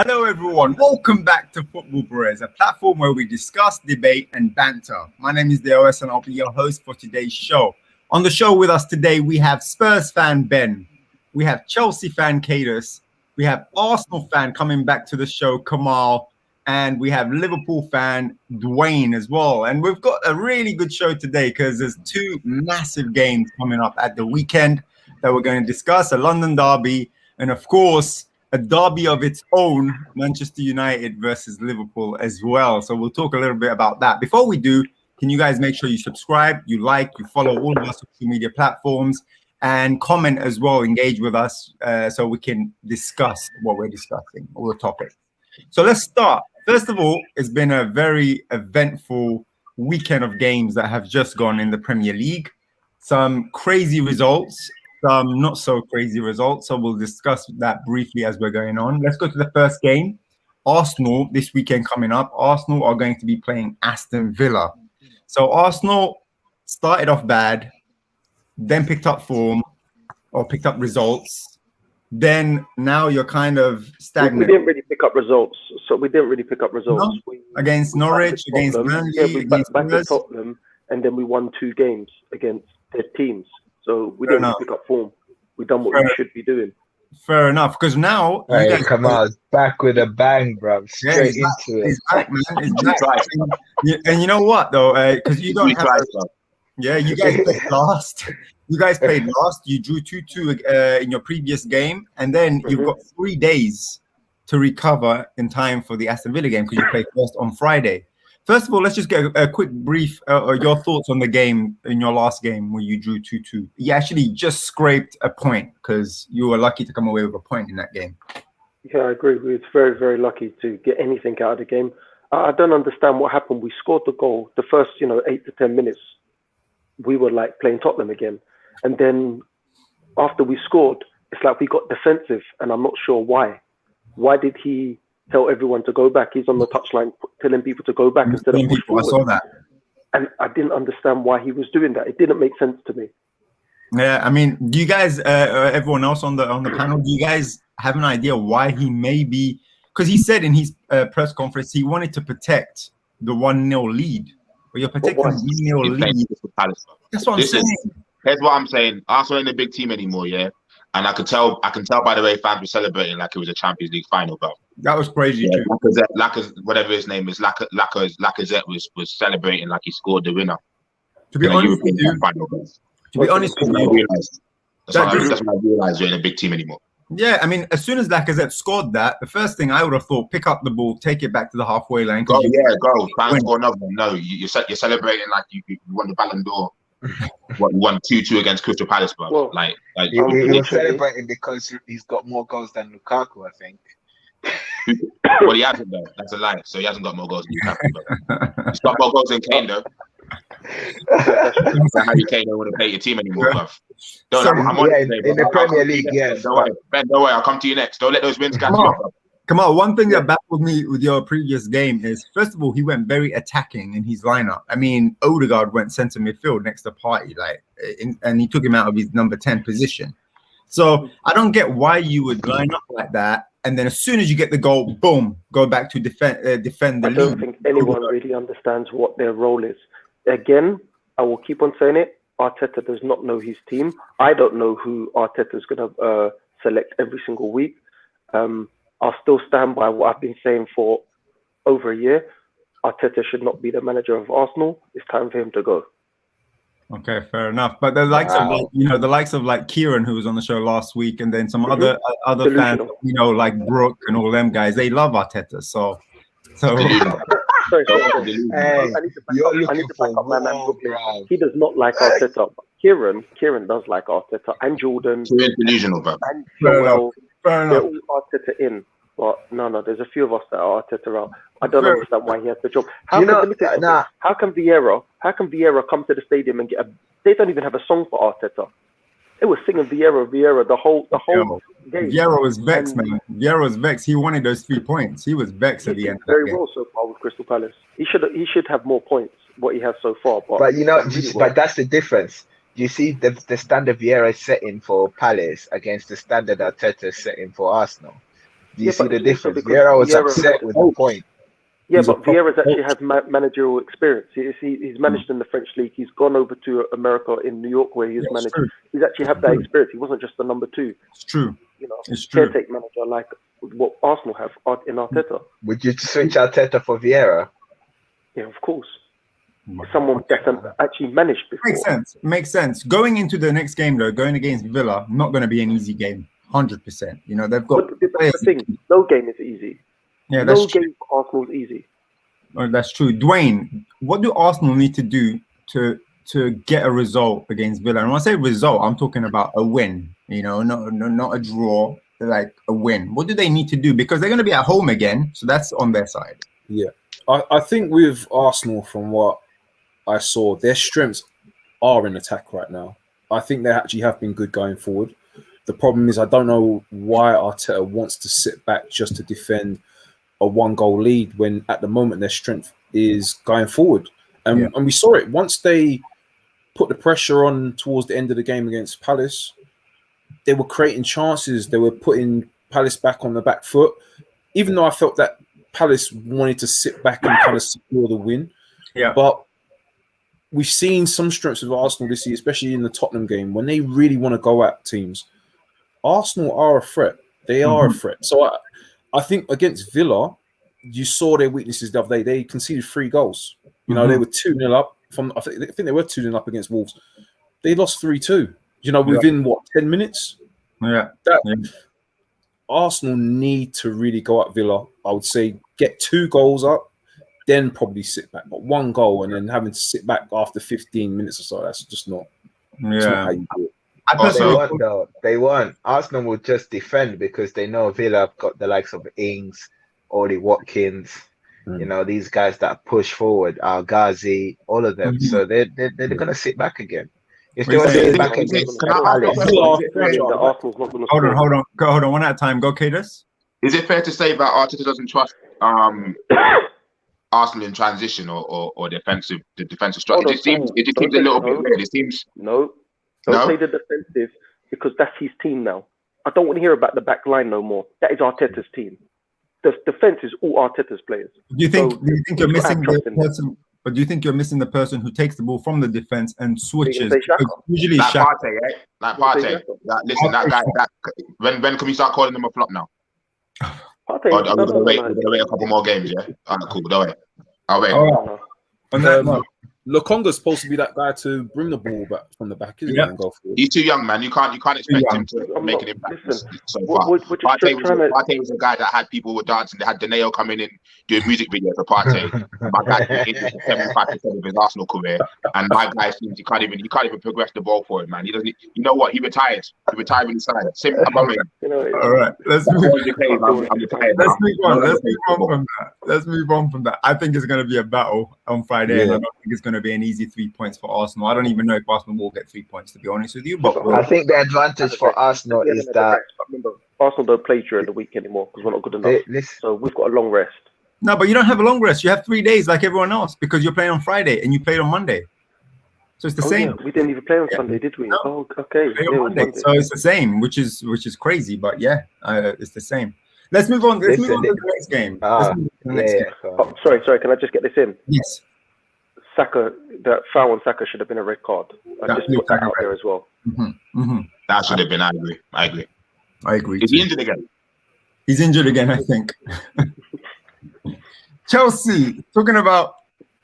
Hello everyone, welcome back to Football Brehz, a platform where we discuss, debate and banter. My name is DOS and I'll be your host for today's show. On the show with us today, we have Spurs fan Ben, we have Chelsea fan Kadus, we have Arsenal fan coming back to the show, Kemal, and we have Liverpool fan Dwayne as well. And we've got a really good show today because there's two massive games coming up at the weekend that we're going to discuss, a London derby and of course, a derby of its own, Manchester United versus Liverpool as well. So we'll talk a little bit about that. Before we do, can you guys make sure you subscribe, you like, you follow all of our social media platforms, and comment as well, engage with us so we can discuss what we're discussing, all the topics. So let's start. First of all, it's been a very eventful weekend of games that have just gone in the Premier League. Some crazy results. Some not so crazy results, so we'll discuss that briefly as we're going on. Let's go to the first game. Arsenal, this weekend coming up. Arsenal are going to be playing Aston Villa. So Arsenal started off bad, then picked up form, or picked up results. Then now you're kind of stagnant. We didn't really pick up results. No? Against Norwich, against Burnley, against back to Tottenham, and then we won 2 games against their teams. So we didn't pick up form. We done what we should be doing. Fair enough, because now Kemal back with a bang, bro. Straight into it. He's back, man. He's back. And you know what though? Because you don't have. You guys played last. You guys played last. You drew 2-2 in your previous game, and then you've got 3 days to recover in time for the Aston Villa game because you played first on Friday. First of all, let's just get a quick brief your thoughts on the game in your last game where you drew 2-2. You actually just scraped a point because you were lucky to come away with a point in that game. Yeah, I agree. We were very, very lucky to get anything out of the game. I don't understand what happened. We scored the goal. The first, 8 to 10 minutes, we were like playing Tottenham again. And then after we scored, it's like we got defensive, and I'm not sure why. Why did he tell everyone to go back? He's on the touchline telling people to go back instead of push forward. I saw that. And I didn't understand why he was doing that. It didn't make sense to me. Yeah, I mean, do you guys, everyone else on the panel, do you guys have an idea why he may be? Because he said in his press conference he wanted to protect the 1-0 lead. But you're protecting the 1-0 lead. That's what I'm saying. Here's what I'm saying. Arsenal ain't a big team anymore, yeah. And I can tell by the way fans were celebrating like it was a Champions League final, bro. That was crazy too. Lacazette, whatever his name is, Lacazette was celebrating like he scored the winner. To be honest with you, that's when I realized you're in a big team anymore. Yeah, I mean, as soon as Lacazette scored that, the first thing I would have thought, pick up the ball, take it back to the halfway line. Go, try and score another one. No, you're celebrating like you won the Ballon d'Or. What, won 2-2 against Crystal Palace, bro. Well, like he was celebrating because he's got more goals than Lukaku, I think. Well, he hasn't though. That's a lie. So he hasn't got more goals than Lukaku. He's got more goals than Kane though. That's how you Kane don't want to play your team anymore, bro. In the Premier League, yes. Don't worry, I'll come to you next. Don't let those wins catch you up, bro. Come on, one thing that baffled me with your previous game is, first of all, he went very attacking in his lineup. I mean, Odegaard went centre midfield next to Partey, and he took him out of his number 10 position. So I don't get why you would line up like that, and then as soon as you get the goal, boom, go back to defend the lead. I don't think anyone really understands what their role is. Again, I will keep on saying it. Arteta does not know his team. I don't know who Arteta is going to select every single week. I'll still stand by what I've been saying for over a year. Arteta should not be the manager of Arsenal. It's time for him to go. Okay, fair enough. But the likes of like Kieron, who was on the show last week, and then some other fans, like Brooke and all them guys, they love Arteta. So. Sorry. I need to back up my man Brooklyn. He does not like Arteta. Kieron does like Arteta, and Jordan. It's delusional, bro. And Joel. They're all Arteta in. But no, there's a few of us that are Arteta out. I don't understand why he has the job. How can Vieira come to the stadium and they don't even have a song for Arteta. It was singing Vieira the whole game. Vieira was vexed, man. Vieira was vexed. He wanted those 3 points. He was vexed at the end. Very well so far with Crystal Palace. He should have more points. What he has so far, but but that's the difference. You see the standard Vieira is setting for Palace against the standard Arteta is setting for Arsenal. Do you see the but difference? because Vieira was Vieira- upset with the point. Yeah, He's a but Vieira's proper actually coach. has managerial experience. He's managed in the French league. He's gone over to America in New York where he's Yeah, it's managed. true. He's actually had that experience. He wasn't just the number two, It's true. It's true. caretaker manager like what Arsenal have in Arteta. Would you switch Arteta for Vieira? Yeah, of course. Someone that can actually manage before. Makes sense. Going into the next game though, going against Villa, not going to be an easy game. 100%. You know they've got. But that's the thing. No game is easy. Yeah, No that's true. game for Arsenal is easy. Oh, that's true. Dwayne, what do Arsenal need to do to get a result against Villa? And when I say result, I'm talking about a win. You know, not a draw, like a win. What do they need to do? Because they're going to be at home again, so that's on their side. Yeah, I think with Arsenal, from what I saw, their strengths are in attack right now. I think they actually have been good going forward. The problem is I don't know why Arteta wants to sit back just to defend a 1-goal lead when at the moment their strength is going forward. And we saw it once they put the pressure on towards the end of the game against Palace. They were creating chances. They were putting Palace back on the back foot, even though I felt that Palace wanted to sit back and kind of secure the win. Yeah. But we've seen some strengths of Arsenal this year, especially in the Tottenham game, when they really want to go at teams. Arsenal are a threat. They are a threat. So I think against Villa, you saw their weaknesses the other day. They conceded 3 goals. You know, they were 2-0 up from. I think they were 2-0 up against Wolves. They lost 3-2. You know, within 10 minutes. Yeah. Arsenal need to really go at Villa. I would say get 2 goals up, then probably sit back. But 1 goal and then having to sit back after 15 minutes or so, that's just not. That's not how you do it. They won't. Arsenal will just defend because they know Villa have got the likes of Ings, Ollie Watkins, you know, these guys that push forward, Ghazi, all of them. So they're going to sit back again. If they were sitting back against Palace, Hold on. One at a time. Go, Kadus. Is it fair to say that Arteta doesn't trust Arsenal in transition or the defensive structure? It just seems a little bit weird. It seems Don't say the defensive because that's his team now. I don't want to hear about the back line no more. That is Arteta's team. The defense is all Arteta's players. Do you think you're missing the person? But do you think you're missing the person who takes the ball from the defense and switches? Usually, like Partey, eh? Like Partey. Listen, that guy. When can we start calling him a flop now? Partey. We're gonna wait a couple more games, yeah. Cool. Don't wait. I'll wait. On that note, Lokonga's supposed to be that guy to bring the ball back from the back, isn't he? And go forward. He's too young, man. You can't expect him to make an impact so far. Partey was a guy that had people were dancing. They had Daneo come in and do a music video for Partey. My guy is 75% of his Arsenal career, and my guy seems he can't even progress the ball forward, man. He doesn't. You know what? He retired. He retired when he signed. All right, let's move on. Let's move on from that. I think it's going to be a battle on Friday, and I don't think it's going to be an easy 3 points for Arsenal. I don't even know if Arsenal will get 3 points, to be honest with you. But I think the advantage for Arsenal is that Arsenal don't play during the week anymore because we're not good enough. So we've got a long rest. No, but you don't have a long rest. You have 3 days like everyone else because you're playing on Friday and you played on Monday. So it's the same. Yeah. We didn't even play on Sunday, did we? No. Oh, okay. So it's the same, which is crazy. But yeah, it's the same. Let's move on. Let's move on to the next game. Sorry. Can I just get this in? Yes. Saka, that foul on Saka should have been a red card. I just put that out there as well. That should have been. I agree. Is he injured again? He's injured again, I think. Chelsea, talking about,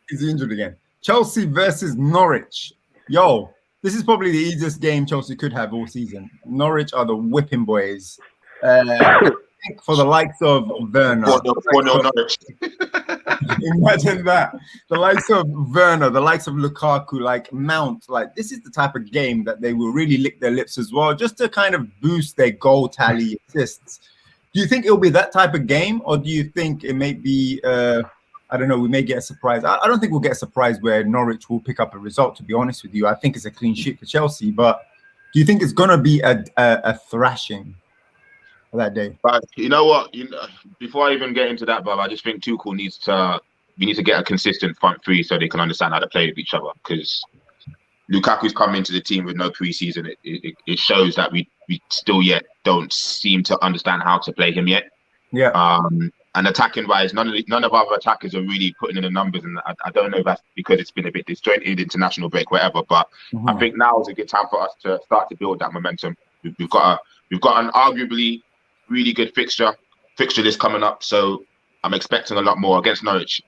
is he injured again? Chelsea versus Norwich. Yo, this is probably the easiest game Chelsea could have all season. Norwich are the whipping boys. For the likes of Werner. Imagine that. The likes of Werner, the likes of Lukaku, like Mount, like this is the type of game that they will really lick their lips as well, just to kind of boost their goal tally assists. Do you think it'll be that type of game, or do you think it may be, I don't know, we may get a surprise? I don't think we'll get a surprise where Norwich will pick up a result, to be honest with you. I think it's a clean sheet for Chelsea, but do you think it's going to be a thrashing that day? But you know what? Before I even get into that, Bob, I just think Tuchel needs to get a consistent front three so they can understand how to play with each other. Because Lukaku's come into the team with no preseason. It shows that we still yet don't seem to understand how to play him yet. Yeah. And attacking wise, none of our attackers are really putting in the numbers, and I don't know if that's because it's been a bit disjointed, international break, whatever. But I think now is a good time for us to start to build that momentum. We've got an arguably really good fixture list coming up, so I'm expecting a lot more against Norwich.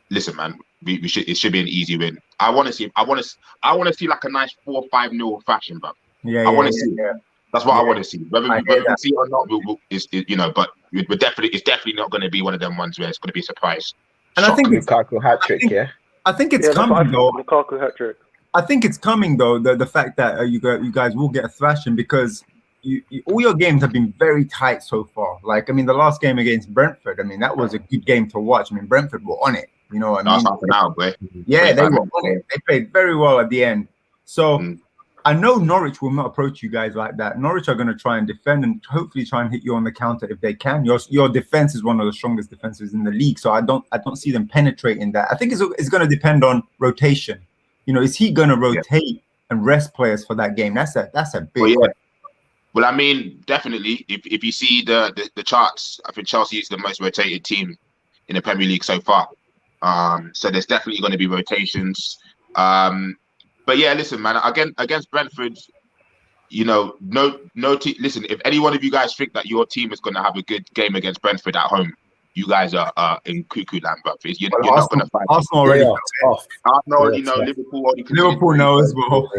Listen, man, it should be an easy win. I want to see like a nice 4-5-0 fashion, bro. Yeah, I want to see. Yeah. That's what I want to see. Whether we see it or not, but it's definitely not going to be one of them ones where it's going to be a surprise. And I think Lukaku hat trick, I think it's coming though. Lukaku hat trick. I think it's coming though. The fact that you guys will get a thrashing, because all your games have been very tight so far. Like, I mean, the last game against Brentford, I mean, that was a good game to watch. I mean, Brentford were on it. You know what I mean? Half an hour, boy. Yeah, they were on it. They played very well at the end. So I know Norwich will not approach you guys like that. Norwich are going to try and defend and hopefully try and hit you on the counter if they can. Your defense is one of the strongest defenses in the league, so I don't see them penetrating that. I think it's going to depend on rotation. You know, is he going to rotate and rest players for that game? That's a big. Well, I mean, definitely. If you see the charts, I think Chelsea is the most rotated team in the Premier League so far. So there's definitely going to be rotations. But yeah, listen, man. Against Brentford, you know, listen. If any one of you guys think that your team is going to have a good game against Brentford at home, you guys are in cuckoo land, bro. You're not going to fight. Arsenal already. Arsenal already know. Liverpool know as well.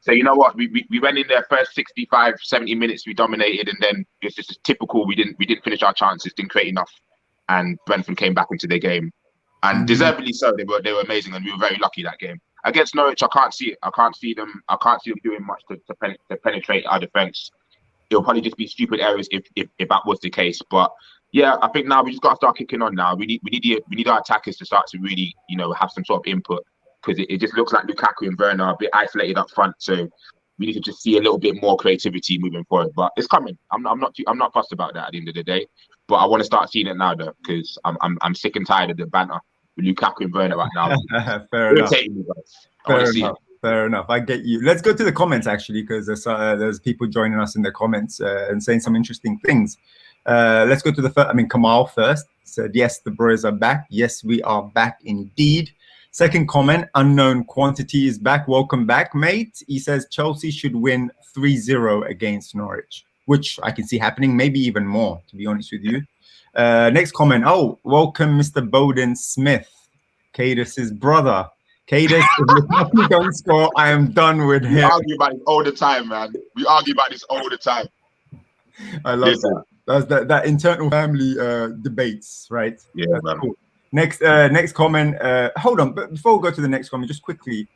So you know what? We went in there first 65, 70 minutes. We dominated, and then it's just typical. We didn't finish our chances. Didn't create enough, and Brentford came back into their game, and deservedly so. They were amazing, and we were very lucky that game. Against Norwich, I can't see it. I can't see them doing much to penetrate our defense. It'll probably just be stupid errors if that was the case. But yeah, I think now we just got to start kicking on. Now we need our attackers to start to really, you know, have some sort of input, because it just looks like Lukaku and Werner are a bit isolated up front. So we need to just see a little bit more creativity moving forward. But it's coming. I'm not fussed about that at the end of the day. But I want to start seeing it now though, because I'm sick and tired of the banter with Lukaku and Werner right now. Fair enough. I get you. Let's go to the comments actually, because there's people joining us in the comments and saying some interesting things. Let's go to the first. I mean, Kemal first said, yes, the Brehz are back. Yes, we are back indeed. Second comment, unknown quantity is back. Welcome back, mate. He says Chelsea should win 3-0 against Norwich, which I can see happening, maybe even more, to be honest with you. Next comment. Oh, welcome, Mr. Bowden Smith, Kadus' brother. Kadus, if you don't score, I am done with him. We argue about it all the time, man. We argue about this all the time. I love that. That's that internal family debates, right? Yeah, man. Cool. Next comment. Hold on, but before we go to the next comment, just quickly,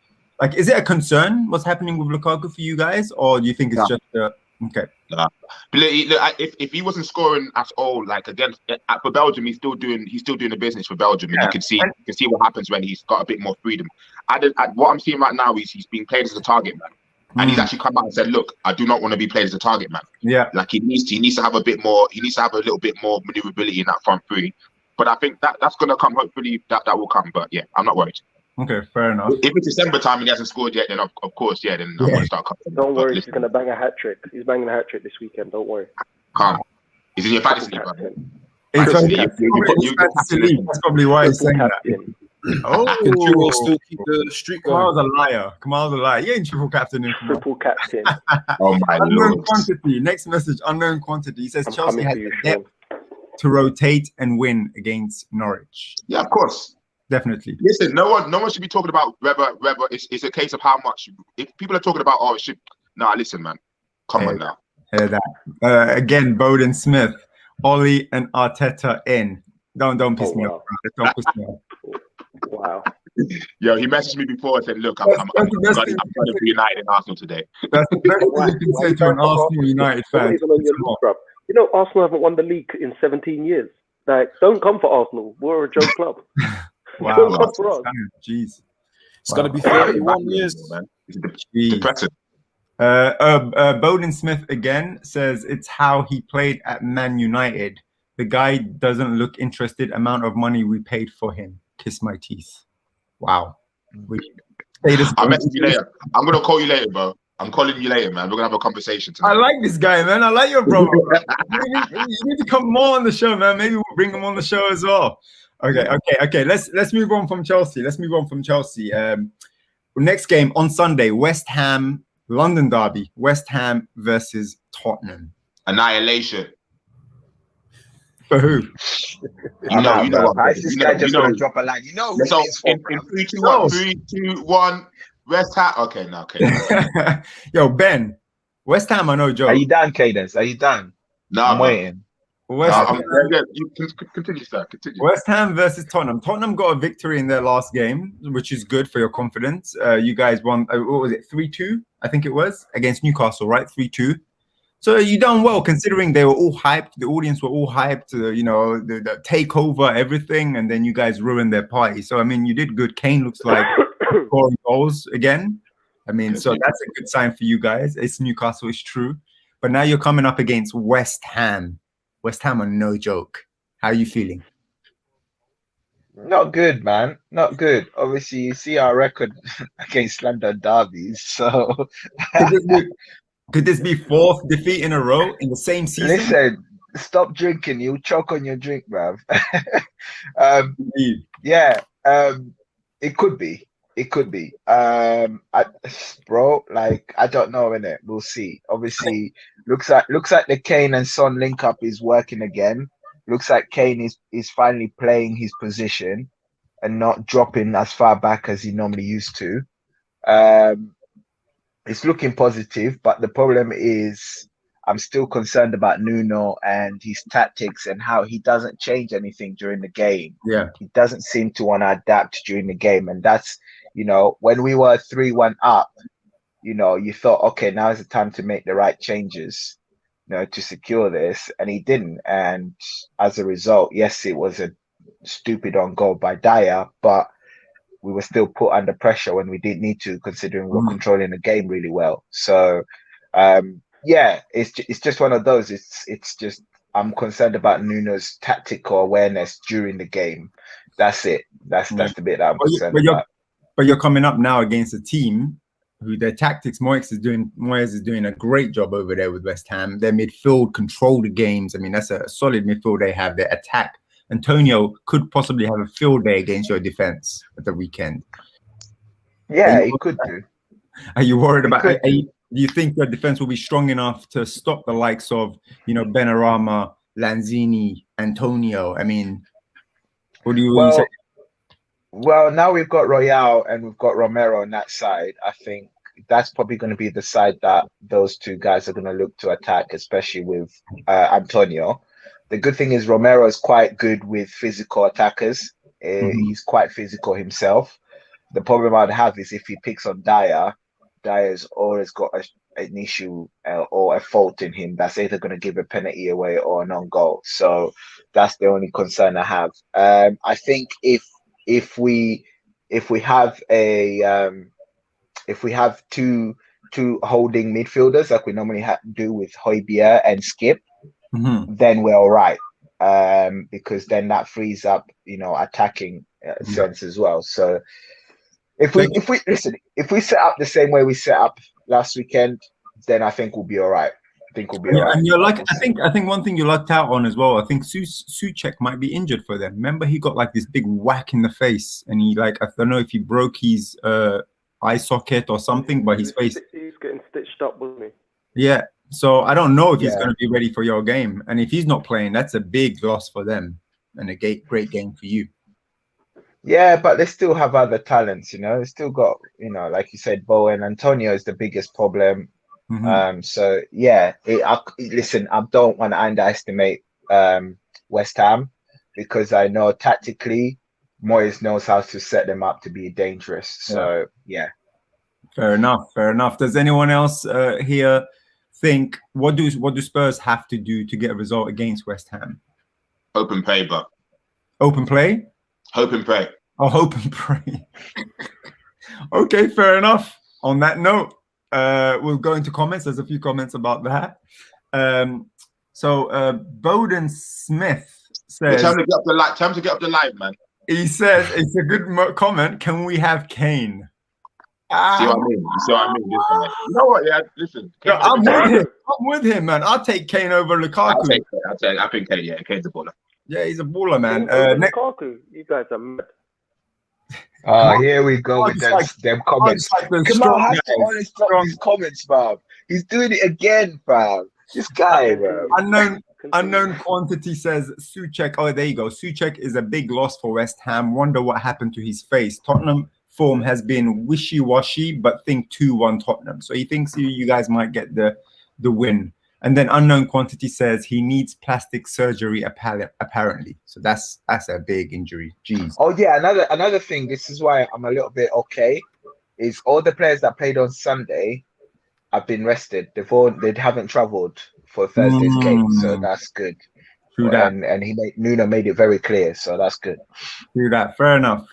like, is it a concern what's happening with Lukaku for you guys, or do you think it's just okay? Nah. But look, if he wasn't scoring at all, like for Belgium, he's still doing the business for Belgium, and you can see what happens when he's got a bit more freedom. What I'm seeing right now is he's being played as a target man. And he's actually come out and said, "Look, I do not want to be played as a target man." Yeah, like he needs to have a bit more. He needs to have a little bit more maneuverability in that front three. But I think that's going to come. Hopefully, that will come. But yeah, I'm not worried. Okay, fair enough. If it's December time and he hasn't scored yet, then of course, then I'm going to start coming. Don't worry, he's going to bang a hat trick. He's banging a hat trick this weekend. Don't worry. Calm. He's in your fantasy league, That's probably why he's saying that. Oh, can Kieron still keep the streak going? Kamal's a liar. You ain't triple captain. Triple captain. Oh my unknown quantity. Next message. Unknown quantity. He says Chelsea has the depth to rotate and win against Norwich. Yeah, of course. Definitely. Listen, no one should be talking about whether it's a case of how much. If people are talking about, it should. Nah, listen, man. Come on now. Hear that. Again, Bowden Smith, Ollie and Arteta in. Don't piss me off. Don't piss me off. Wow. Yo, he messaged me before and said, "Look, I'm going to be United and Arsenal today." That's the best thing you can say to an Arsenal United fan. You know, Arsenal haven't won the league in 17 years. Like, don't come for Arsenal. We're a joke club. Wow. Don't come for us. Jeez. It's going to be 31 years, man. It's depressing. Bowden Smith again says it's how he played at Man United. The guy doesn't look interested. Amount of money we paid for him. Kiss my teeth. Wow. I'll message you later. I'm gonna call you later, bro. I'm calling you later, man. We're gonna have a conversation tonight. I like this guy, man. I like your brother. You need to come more on the show, man. Maybe we'll bring him on the show as well. Okay. Let's move on from Chelsea. Next game on Sunday, West Ham, London derby. West Ham versus Tottenham. Annihilation. For who? You know. How is this guy just gonna drop a line? You know who so it is for, in 3, 2, 1. 3, 2, 1. West Ham. Okay. Yo, Ben. West Ham are no joke. Are you done, Cadence? Are you done? No, I'm waiting. Continue, sir. Continue. West Ham versus Tottenham. Tottenham got a victory in their last game, which is good for your confidence. You guys won, what was it, 3-2? I think it was, against Newcastle, right? 3-2. So you done well, considering they were all hyped. The audience were all hyped, the takeover, everything, and then you guys ruined their party. So, I mean, you did good. Kane looks like scoring goals again. I mean, so that's a good sign for you guys. It's Newcastle, it's true. But now you're coming up against West Ham. West Ham are no joke. How are you feeling? Not good, man. Not good. Obviously, you see our record against London derbies. So, could this be 4th defeat in a row in the same season? Listen, stop drinking. You'll choke on your drink, bruv. It could be. It could be. Bro, like, I don't know, innit? We'll see. Obviously, looks like the Kane and Son link up is working again. Looks like Kane is finally playing his position and not dropping as far back as he normally used to. It's looking positive, but the problem is I'm still concerned about Nuno and his tactics and how he doesn't change anything during the game. Yeah. He doesn't seem to want to adapt during the game. And that's, when we were 3-1 up, you thought, okay, now is the time to make the right changes, to secure this. And he didn't. And as a result, yes, it was a stupid on goal by Dyer, but we were still put under pressure when we didn't need to, considering we were controlling the game really well. So, it's just one of those. It's just, I'm concerned about Nuno's tactical awareness during the game. That's it. That's the bit that I'm concerned about. But you're coming up now against a team who their tactics, Moyes is doing a great job over there with West Ham. Their midfield control the games. I mean, that's a solid midfield they have. Their attack. Antonio could possibly have a field day against your defense at the weekend. Yeah, he could do. Are you worried about? Do you think your defense will be strong enough to stop the likes of, Benrahma, Lanzini, Antonio? I mean, what do you say? Well, now we've got Royale and we've got Romero on that side. I think that's probably going to be the side that those two guys are going to look to attack, especially with Antonio. The good thing is Romero is quite good with physical attackers. He's quite physical himself. The problem I'd have is if he picks on Dyer, Dyer's always got an issue or a fault in him that's either going to give a penalty away or an on goal. So that's the only concern I have. I think if we have two holding midfielders like we normally do with Højbjerg and Skip, then we're all right. Because then that frees up, attacking sense as well. So if we set up the same way we set up last weekend, then I think we'll be all right. And you're like, I think one thing you lucked out on as well. I think Souček might be injured for them. Remember, he got like this big whack in the face, and he I don't know if he broke his eye socket or something, but his face. He's getting stitched up, wasn't he? Yeah. So I don't know if he's going to be ready for your game, and if he's not playing, that's a big loss for them and a great game for you. Yeah, but they still have other talents, They still got, like you said, Bowen. Antonio is the biggest problem. So yeah, listen, I don't want to underestimate West Ham because I know tactically Moyes knows how to set them up to be dangerous. So yeah. Fair enough. Does anyone else here think what do Spurs have to do to get a result against West Ham? Open play, but open play? Hope and pray. Oh, hope and pray. Okay, fair enough. On that note, we'll go into comments. There's a few comments about that. So Bowden Smith says, time to get up the line, man. He says it's a good comment. Can we have Kane? See what I mean? You see what I mean? This guy. You know what? Yeah, listen. No, I'm with him, man. I'll take Kane over Lukaku. I think Kane. Yeah, Kane's a baller. Yeah, he's a baller, man. Lukaku, you guys are mad. Here we go with them comments. Kemal has to always stop these comments, fam. He's doing it again, fam. This guy, bro. Unknown quantity says Souček. Oh, there you go. Souček is a big loss for West Ham. Wonder what happened to his face. Tottenham form has been wishy-washy, but think 2-1 Tottenham. So he thinks you guys might get the win. And then unknown quantity says he needs plastic surgery apparently. So that's a big injury. Jeez. Oh yeah, another thing. This is why I'm a little bit okay. Is all the players that played on Sunday have been rested. They haven't travelled for Thursday's game, so that's good. True that. And Nuno made it very clear, so that's good. True that. Fair enough.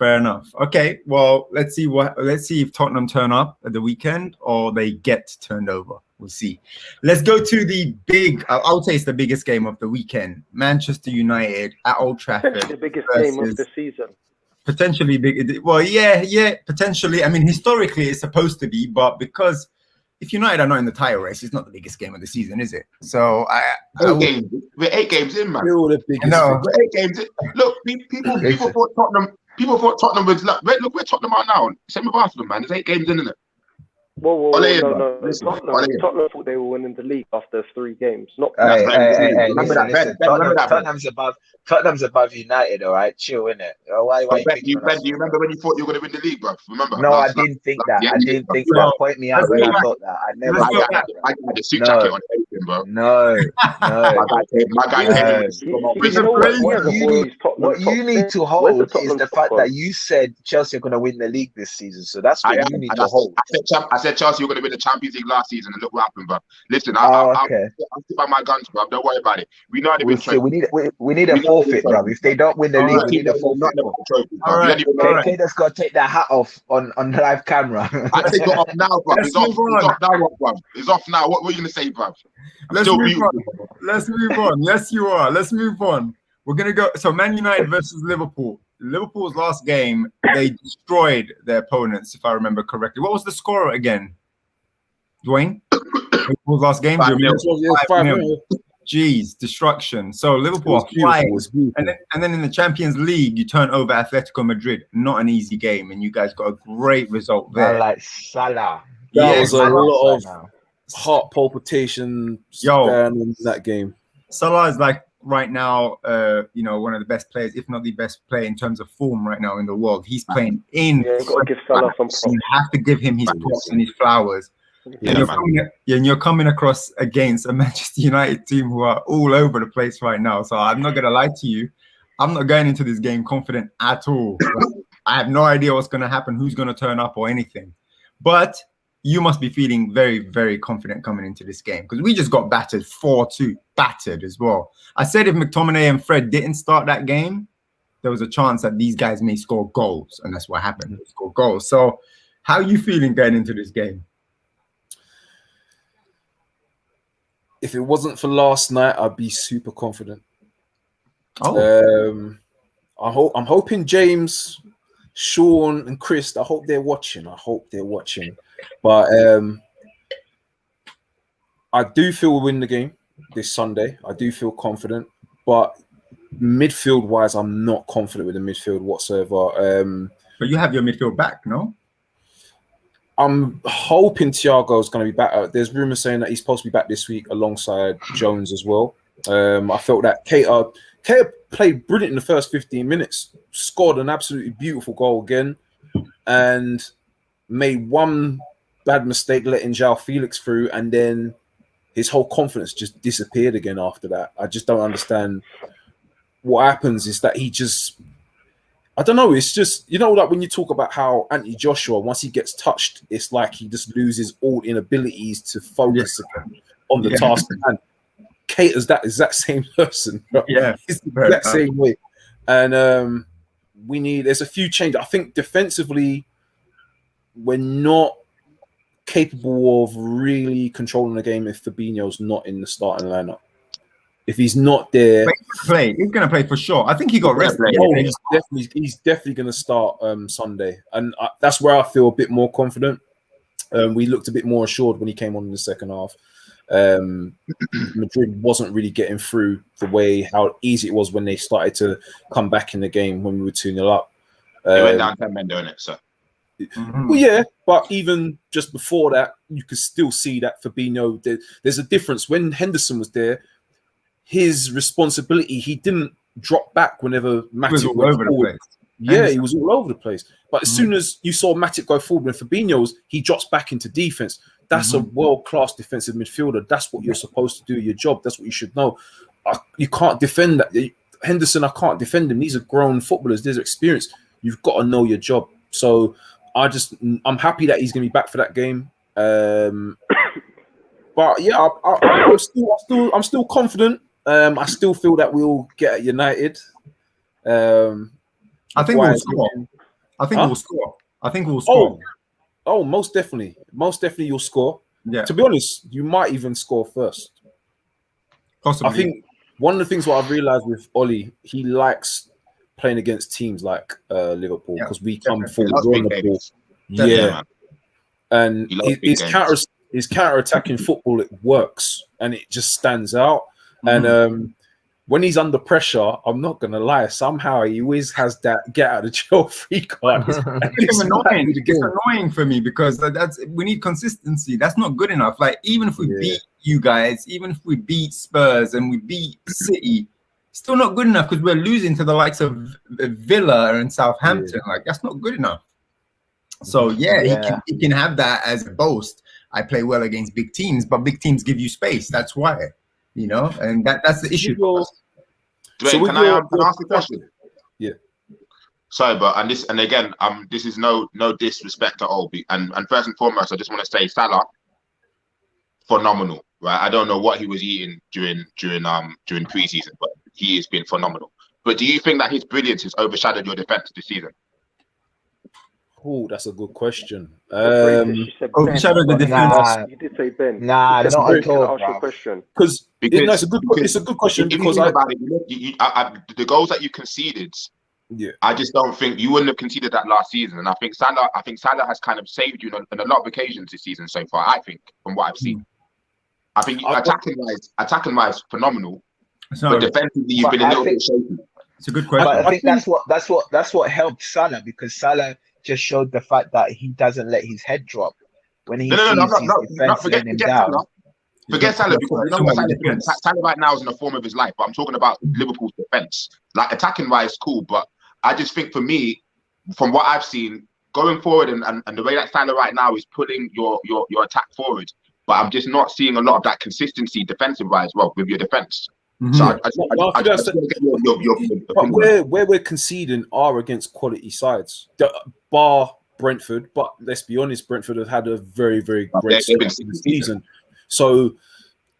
Okay, well, let's see if Tottenham turn up at the weekend or they get turned over. We'll see. Let's go to the big. I would say it's the biggest game of the weekend. Manchester United at Old Trafford. The biggest game of the season. Potentially big. Well, yeah, potentially. I mean, historically, it's supposed to be, but because if United are not in the title race, it's not the biggest game of the season, is it? So we're 8 games in, man. We're 8 games in. Look, people thought Tottenham. People thought Tottenham was. Look where Tottenham are now. Same with Arsenal, man. There's 8 games in, isn't it? Whoa, no. Tottenham thought they were winning the league after 3 games. Not listen, Tottenham's above United, all right? Chill, innit? Why do you remember when you thought you were going to win the league, bro? Remember? No, I didn't think that. I didn't think that. Point me out when I thought that. I never thought that. I had a suit jacket on everything, bro. No. My guy What you need to hold is the fact that you said Chelsea are going to win the league this season. So that's what you need to hold. I said Chelsea were going to win the Champions League last season, and look what happened, bro. Listen, I'll stick by my guns, bro. Don't worry about it. We know they've been trophy. We need a forfeit, bro. If they don't win the league, we need a forfeit. All right. Kadus got to take that hat off on live camera. I take it off now, bro. It's off now, bro. It's off now. What are you going to say, bro? Let's move on. Yes, you are. Let's move on. We're going to go. So, Man United versus Liverpool. Liverpool's last game, they destroyed their opponents, if I remember correctly. What was the score again, Dwayne? Liverpool's last game? 5-0. Jeez, destruction. So Liverpool are flying. And then in the Champions League, you turn over Atletico Madrid. Not an easy game, and you guys got a great result there. Like Salah. That was a lot of heart palpitation in that game. Salah is like right now, one of the best players, if not the best player in terms of form right now in the world. He's playing in. Yeah, got to give Salah some props. You have to give him his props and his flowers. And you're coming across against a Manchester United team who are all over the place right now. So I'm not going to lie to you. I'm not going into this game confident at all. I have no idea what's going to happen, who's going to turn up or anything. But you must be feeling very, very confident coming into this game because we just got battered 4-2, battered as well. I said if McTominay and Fred didn't start that game, there was a chance that these guys may score goals, and that's what happened. They scored goals. So how are you feeling going into this game? If it wasn't for last night, I'd be super confident. I'm hoping James, Sean, and Chris, I hope they're watching. But I do feel we'll win the game this Sunday. I do feel confident. But midfield-wise, I'm not confident with the midfield whatsoever. But you have your midfield back, no? I'm hoping Thiago is going to be back. There's rumors saying that he's supposed to be back this week alongside Jones as well. I felt that Keita played brilliant in the first 15 minutes, scored an absolutely beautiful goal again, and made one bad mistake letting João Felix through, and then his whole confidence just disappeared again after that. I just don't understand what happens is that he just... I don't know. It's just, like when you talk about how Anthony Joshua, once he gets touched, it's like he just loses all inabilities to focus on the task. And Keita's that exact same person. Bro. Yeah, it's the exact same way. And there's a few changes. I think defensively, we're not capable of really controlling the game if Fabinho's not in the starting lineup. If he's not there, he's going to play for sure. I think he got rested. He's definitely going to start Sunday, and that's where I feel a bit more confident. We looked a bit more assured when he came on in the second half. Madrid wasn't really getting through the way how easy it was when they started to come back in the game when we were 2-0 up. They went down 10 men doing it, so. Well, yeah, but even just before that, you could still see that Fabinho, there's a difference. When Henderson was there, his responsibility, he didn't drop back whenever Matip went forward. Yeah, he was all over the place. But as soon as you saw Matip go forward when Fabinho's, he drops back into defense. That's a world-class defensive midfielder. That's what you're supposed to do, your job. That's what you should know. You can't defend that. Henderson, I can't defend him. These are grown footballers. There's experience. You've got to know your job. So I'm happy that he's going to be back for that game. But yeah, I'm still confident. I still feel that we'll get at United. I think we'll score. I think we'll score. I think we'll score. Oh, most definitely. Most definitely you'll score. Yeah. To be honest, you might even score first. Possibly. I think one of the things what I've realized with Ollie, he likes playing against teams like Liverpool because we come forward on the ball. Yeah. And his counter-attacking football, it works and it just stands out. And when he's under pressure, I'm not gonna lie, somehow he always has that get out of jail free card. It's annoying. It's annoying for me because we need consistency. That's not good enough. Like even if we beat you guys, even if we beat Spurs and we beat City, still not good enough because we're losing to the likes of Villa and Southampton. Like that's not good enough. So he can have that as a boast. I play well against big teams, but big teams give you space. That's why. You know, and that's the issue. Dwayne, can I ask a question? Yeah. Sorry, but and again, this is no disrespect at all. And first and foremost, I just want to say Salah, phenomenal, right? I don't know what he was eating during preseason, but he has been phenomenal. But do you think that his brilliance has overshadowed your defense this season? Oh, that's a good question. Overshadowed the defense. You did say Ben. Nah, not at all. Ask your question. Because it's a good question. Because the goals that you conceded, I just don't think you wouldn't have conceded that last season. And I think Salah has kind of saved you on a lot of occasions this season so far. I think from what I've seen, I think attacking wise, phenomenal. But defensively, you've been a little bit shaky. It's a good question. But I think that's what helped Salah because Salah just showed the fact that he doesn't let his head drop when he sees his defense letting him down. Forget Salah because you know what Salah right now is in the form of his life. But I'm talking about Liverpool's defense. Like attacking wise, cool, but I just think for me, from what I've seen, going forward and the way that Salah right now is pulling your attack forward, but I'm just not seeing a lot of that consistency defensive wise, with your defense. So where we're conceding are against quality sides, bar Brentford. But let's be honest, Brentford have had a very, very great season. So,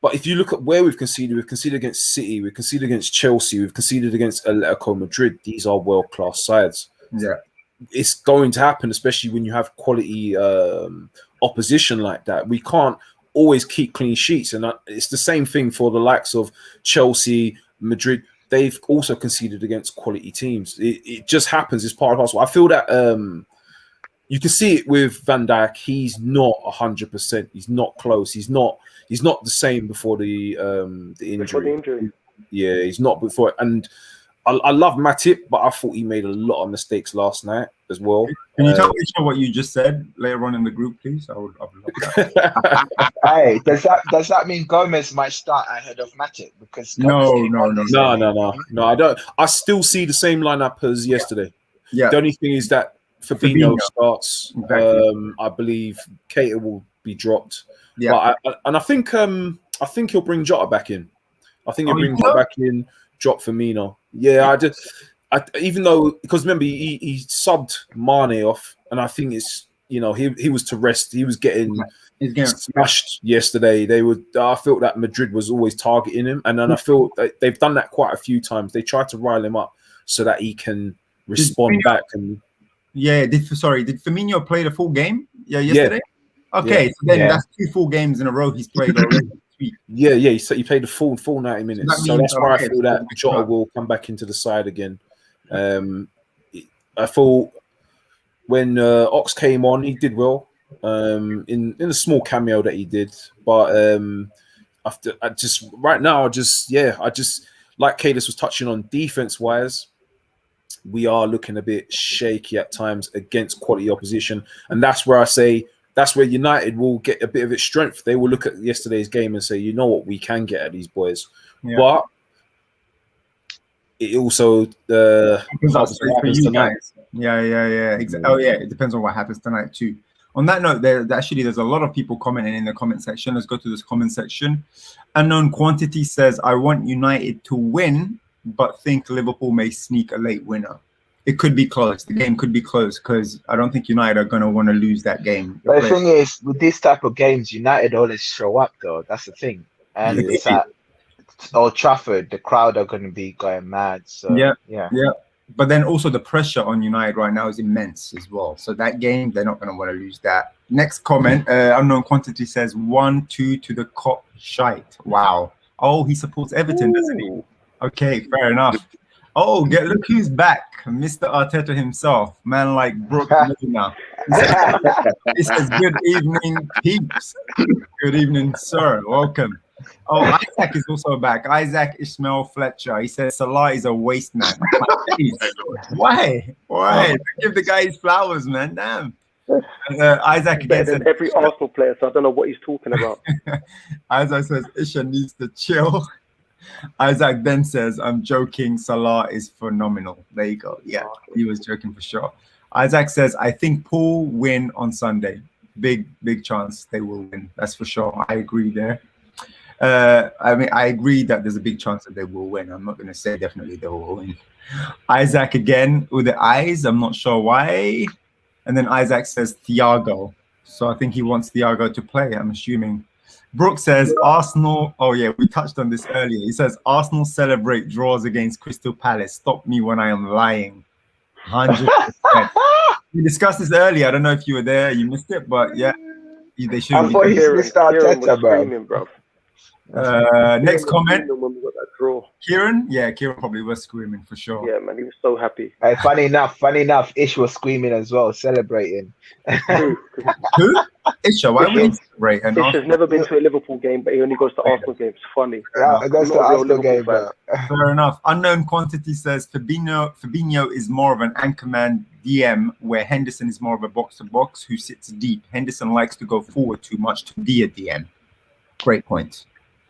but if you look at where we've conceded against City, we've conceded against Chelsea, we've conceded against Atletico Madrid. These are world-class sides. Yeah, it's going to happen, especially when you have quality opposition like that. We can't always keep clean sheets, and it's the same thing for the likes of Chelsea, Madrid. They've also conceded against quality teams. It just happens. It's part of us. I feel that you can see it with Van Dijk. He's not 100%. He's not close. He's not the same before the injury. Before the injury. Yeah, he's not before. And I love Matip, but I thought he made a lot of mistakes last night as well. Can you tell me what you just said later on in the group, please? I would love that. Hey, does that mean Gomez might start ahead of Matip? Because no, I don't. I still see the same lineup as yesterday. Yeah. The only thing is that Fabinho starts. Exactly. I believe Keita will be dropped. Yeah. But I think he'll bring Jota back in. I think he'll bring Jota back in. Drop Firmino. Yeah, even though, because remember he subbed Mane off, and I think it's he was to rest. He was getting smashed yesterday. I felt that Madrid was always targeting him, and then I feel that they've done that quite a few times. They tried to rile him up so that he can respond back. And did Firmino play the full game? Yeah, yesterday. Yeah. Okay, so then that's 2 full games in a row he's played already. Yeah, he played the full 90 minutes. So that's why I feel that Jota will come back into the side again. I thought when Ox came on, he did well. in a small cameo that he did. But after I just like Kadus was touching on, defense wise, we are looking a bit shaky at times against quality opposition, and that's where I say that's where United will get a bit of its strength. They will look at yesterday's game and say, you know what, we can get at these boys, but it also helps what happens tonight. Exactly. Oh yeah, it depends on what happens tonight too. On that note, there's a lot of people commenting in the comment section. Let's go to this comment section. Unknown Quantity says, I want United to win, but think Liverpool may sneak a late winner. It could be close. The game could be close because I don't think United are going to want to lose that game. But the thing is, with this type of games, United always show up, though. That's the thing. And it's at Old Trafford, the crowd are going to be going mad. So yeah. But then also the pressure on United right now is immense as well. So that game, they're not going to want to lose that. Next comment, Unknown Quantity says 1-2 to the cop shite. Wow. Oh, he supports Everton, doesn't he? Okay, fair enough. Oh, look who's back. Mr. Arteta himself. Man like Brooke Milner. He says, good evening, peeps. Good evening, sir. Welcome. Oh, Isaac is also back. Isaac Ishmael Fletcher. He says Salah is a waste man. Why? Give the guy his flowers, man. Damn. Isaac again said, every Arsenal player, so I don't know what he's talking about. Isaac says Isha needs to chill. Isaac then says, I'm joking. Salah is phenomenal. There you go. Yeah, he was joking for sure. Isaac says, I think Paul win on Sunday. Big chance they will win. That's for sure. I agree there. I agree that there's a big chance that they will win. I'm not going to say definitely they will win. Isaac again with the eyes. I'm not sure why. And then Isaac says Thiago. So I think he wants Thiago to play, I'm assuming. Brooke says Arsenal. Oh, yeah, we touched on this earlier. He says Arsenal celebrate draws against Crystal Palace. Stop me when I am lying. 100%. We discussed this earlier. I don't know if you were there. You missed it, but yeah, they should. I thought he's Mr. Arteta, bro. Next comment. When we got that draw. Kieron? Yeah, Kieron probably was screaming for sure. Yeah, man, he was so happy. Funny enough, Ish was screaming as well, celebrating. Who? Isha, why would he celebrate? Ish has never been to a Liverpool game, but he only goes to Arsenal games. Funny. Yeah, it goes to Arsenal game, bro. Fair enough. Unknown Quantity says Fabinho is more of an anchorman DM, where Henderson is more of a box-to-box who sits deep. Henderson likes to go forward too much to be a DM. Great point.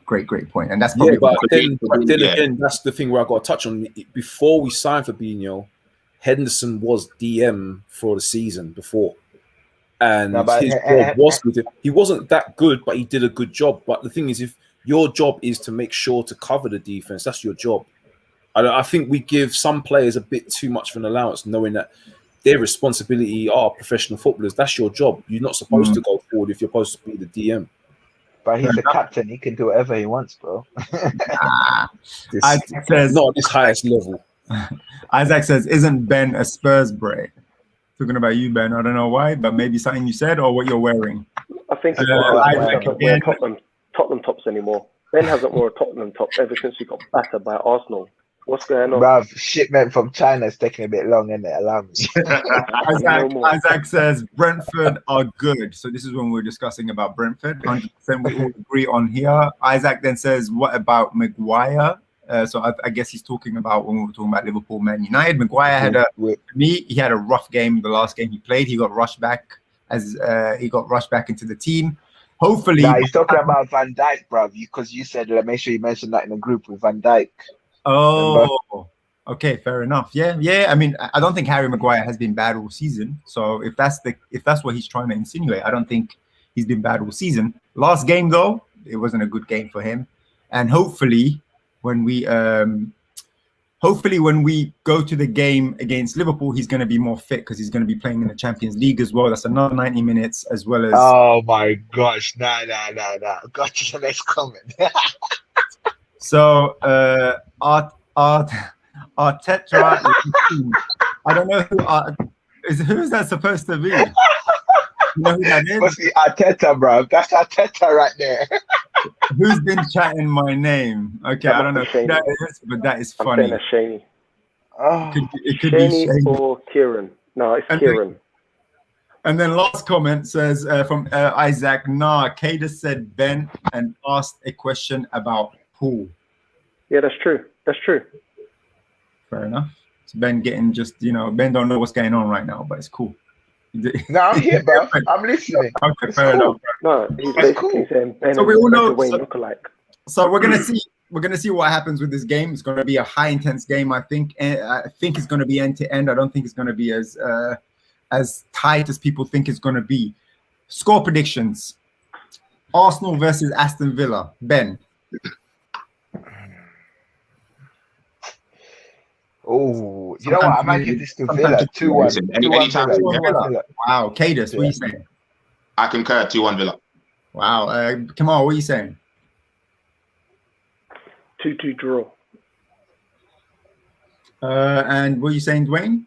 Great point. And that's probably but then again, that's the thing where I got to touch on. Before we signed Fabinho, Henderson was DM for the season before. And his job was good. He wasn't that good, but he did a good job. But the thing is, if your job is to make sure to cover the defense, that's your job. I think we give some players a bit too much of an allowance, knowing that their responsibility are professional footballers. That's your job. You're not supposed to go forward if you're supposed to be the DM. But he's the captain. He can do whatever he wants, bro. Isaac says, not at this highest level. Isaac says, isn't Ben a Spurs Brehz? Talking about you, Ben. I don't know why, but maybe something you said or what you're wearing. I think he doesn't wear Tottenham tops anymore. Ben hasn't worn a Tottenham top ever since he got battered by Arsenal. What's going on? Bruv, shipment from China is taking a bit long, isn't it? Allow me. Isaac says Brentford are good. So this is when we're discussing about Brentford. 100% we all agree on here. Isaac then says, what about Maguire? So I guess he's talking about when we were talking about Liverpool, Man United. Maguire had he had a rough game. The last game he played, he got rushed back into the team. Hopefully, he's talking about Van Dijk, bruv. Because you said, make sure you mention that in the group with Van Dijk. Oh, okay, fair enough. Yeah. I mean, I don't think Harry Maguire has been bad all season. So if that's what he's trying to insinuate, I don't think he's been bad all season. Last game though, it wasn't a good game for him. And hopefully, when we go to the game against Liverpool, he's going to be more fit because he's going to be playing in the Champions League as well. That's another 90 minutes as well as. Oh my gosh! Nah. Got to the next comment. So, Arteta. I don't know who is that supposed to be. You know who that is? Must be Arteta, bro. That's Arteta right there. Who's been chatting my name? Okay, I don't know who that is, but that is funny. I'm saying Oh, it could be Shaney or Kieron. No, it's Kieron. And then last comment says from Isaac, Kadus said Ben and asked a question about Paul. Yeah, that's true. That's true. Fair enough. So Ben getting just, Ben don't know what's going on right now, but it's cool. No, I'm here, bro. I'm listening. Okay, fair enough. No, he's basically saying Ben so we all know Dwayne look alike. So we're gonna see what happens with this game. It's gonna be a high intense game, I think. And I think it's gonna be end to end. I don't think it's gonna be as tight as people think it's gonna be. Score predictions: Arsenal versus Aston Villa. Ben. Oh, you know what? I might give this to Villa 2-1. Wow, Kadus, what are you saying? I concur. 2-1 Villa. Wow, Kemal, what are you saying? 2-2 draw. And what are you saying, Dwayne?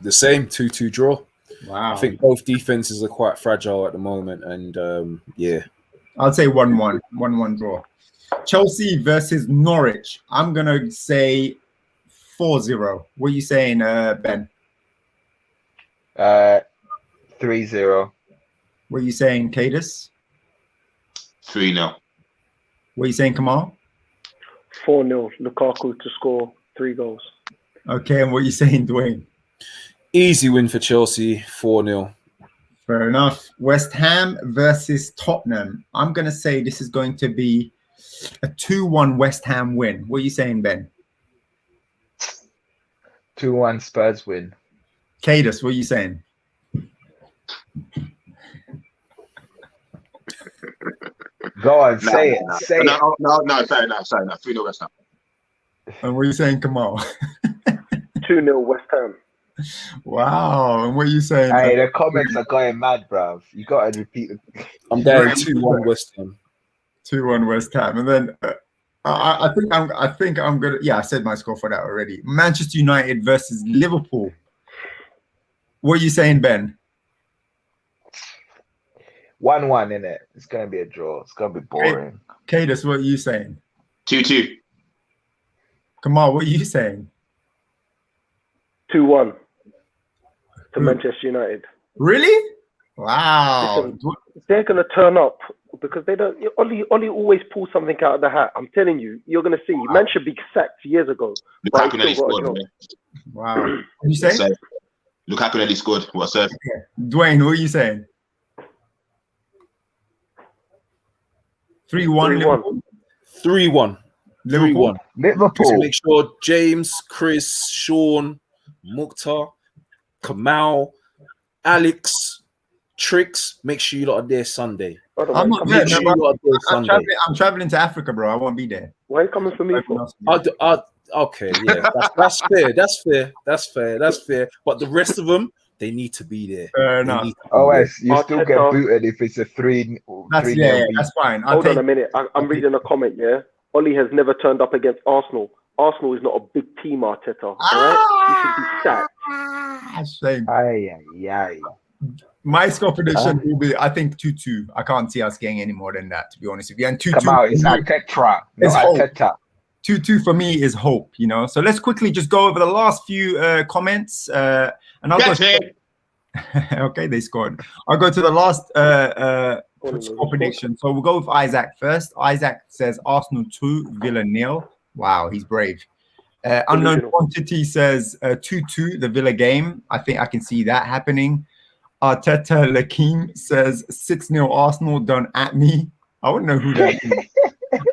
The same, 2-2 draw. Wow. I think both defenses are quite fragile at the moment, and yeah. I'll say 1-1. 1-1 draw. Chelsea versus Norwich. I'm gonna say 4-0. What are you saying, Ben? 3-0. What are you saying, Kadus? 3-0. What are you saying, Kemal? 4-0. Lukaku to score 3 goals. Okay, and what are you saying, Dwayne? Easy win for Chelsea, 4-0. Fair enough. West Ham versus Tottenham. I'm going to say this is going to be a 2-1 West Ham win. What are you saying, Ben? 2-1 Spurs win. Kadus, what are you saying? Go on, say it. Say it. No, sorry, 3-0 West Ham. And what are you saying, Kemal? 2-0 West Ham. Wow. And what are you saying? Hey, the comments are going mad, bruv. You got to repeat it. I'm going 2-1 West Ham. 2-1 West Ham. And then I think I'm gonna. Yeah, I said my score for that already. Manchester United versus Liverpool. What are you saying, Ben? 1-1 in it. It's gonna be a draw. It's gonna be boring. Kadus, what are you saying? 2-2. Kemal, what are you saying? 2-1 to Manchester United. Really? Wow. Listen, they're gonna turn up because they don't. Oli always pulls something out of the hat. I'm telling you, you're gonna see. Man should be sacked years ago. Lukaku nearly scored. Wow. What you saying? Lukaku nearly scored. What's up? Okay. Dwayne, what are you saying? 3-1 Liverpool. 3-1. Liverpool. Liverpool. Just make sure James, Chris, Sean, Mukhtar, Kemal, Alex, Tricks, make sure you lot are there Sunday. I'm not there. I'm traveling to Africa, bro. I won't be there. Why are you coming for me for? Okay, yeah, that's fair. That's fair. But the rest of them, they need to be there. Fair enough. You still get booted if it's a 3. That's fine. Hold on a minute. I'm reading a comment. Yeah, Oli has never turned up against Arsenal. Arsenal is not a big team, Arteta. All right, you should be sacked. Shame. Aye. My score prediction will be, I think, 2-2. I can't see us getting any more than that, to be honest with you. And 2-2. Come out, it's Arteta. It's Arteta. 2-2 for me is hope, So let's quickly just go over the last few comments. And I'll go. Okay, they scored. I'll go to the last score prediction. So we'll go with Isaac first. Isaac says Arsenal 2, Villa 0. Wow, he's brave. Unknown Quantity says 2-2, the Villa game. I think I can see that happening. Arteta Lakeem says 6-0 Arsenal, don't at me. I wouldn't know who that is.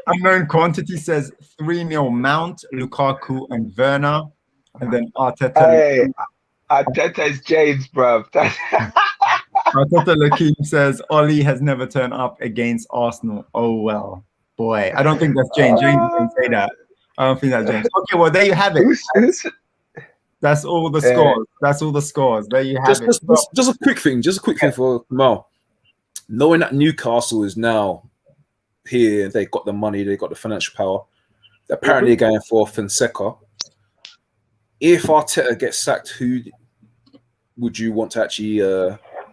Unknown Quantity says 3-0 Mount, Lukaku, and Werner. And then Arteta. Hey, Arteta is James, bruv. Arteta Lakeem says Oli has never turned up against Arsenal. Oh, well. Boy, I don't think that's James. James didn't say that. I don't think that's James. Okay, well, there you have it. That's all the scores. That's all the scores. There you have it. Just a quick thing. For Kemal. Knowing that Newcastle is now here, they got the money, they got the financial power. Apparently, they're going for Fonseca. If Arteta gets sacked, who would you want to actually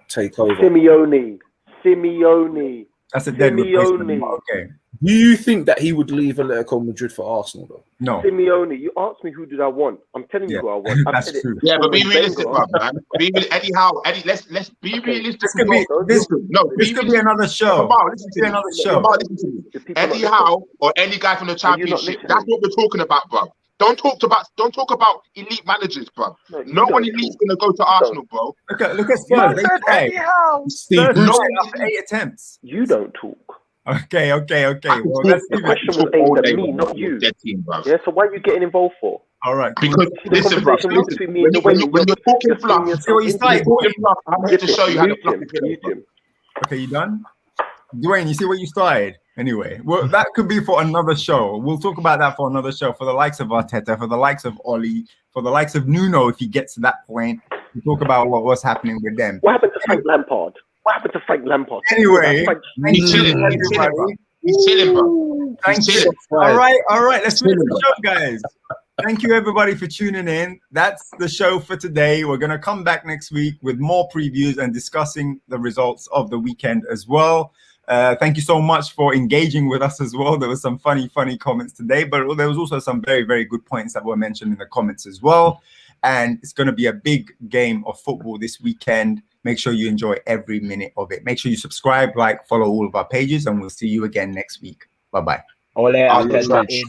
take over? Simeone. That's a dead replacement. Okay. Do you think that he would leave Atletico Madrid for Arsenal, though? No. Simeone, you asked me who did I want. I'm telling you who I want. That's true. Yeah, but be realistic, man. Let's be realistic. This could be another show. Listen to me. Eddie Howe or any guy from the Championship. That's what we're talking about, bro. Don't talk about elite managers, bro. No one elite's gonna go to Arsenal, bro. Look at Spurs. Eddie Howe. Spurs after 8 attempts. You don't talk. Okay. Well, the question was aimed at me, not you. Yeah, so why are you getting involved for? All right. Because listen, bro. When you're talking fluff, I'm here to show you how to fluff it. Okay, you done? Dwayne, you see what you started? Anyway, well, that could be for another show. We'll talk about that for another show. For the likes of Arteta, for the likes of Oli, for the likes of Nuno, if he gets to that point, we'll talk about what was happening with them. What happened to Frank Lampard? Anyway, he's chilling, bro. Thank you. All right. Let's finish the show, guys. Thank you, everybody, for tuning in. That's the show for today. We're going to come back next week with more previews and discussing the results of the weekend as well. Thank you so much for engaging with us as well. There was some funny comments today, but there was also some very, very good points that were mentioned in the comments as well. And it's going to be a big game of football this weekend. Make sure you enjoy every minute of it. Make sure you subscribe, follow all of our pages, and we'll see you again next week. Bye-bye. Ole, I'll tell you.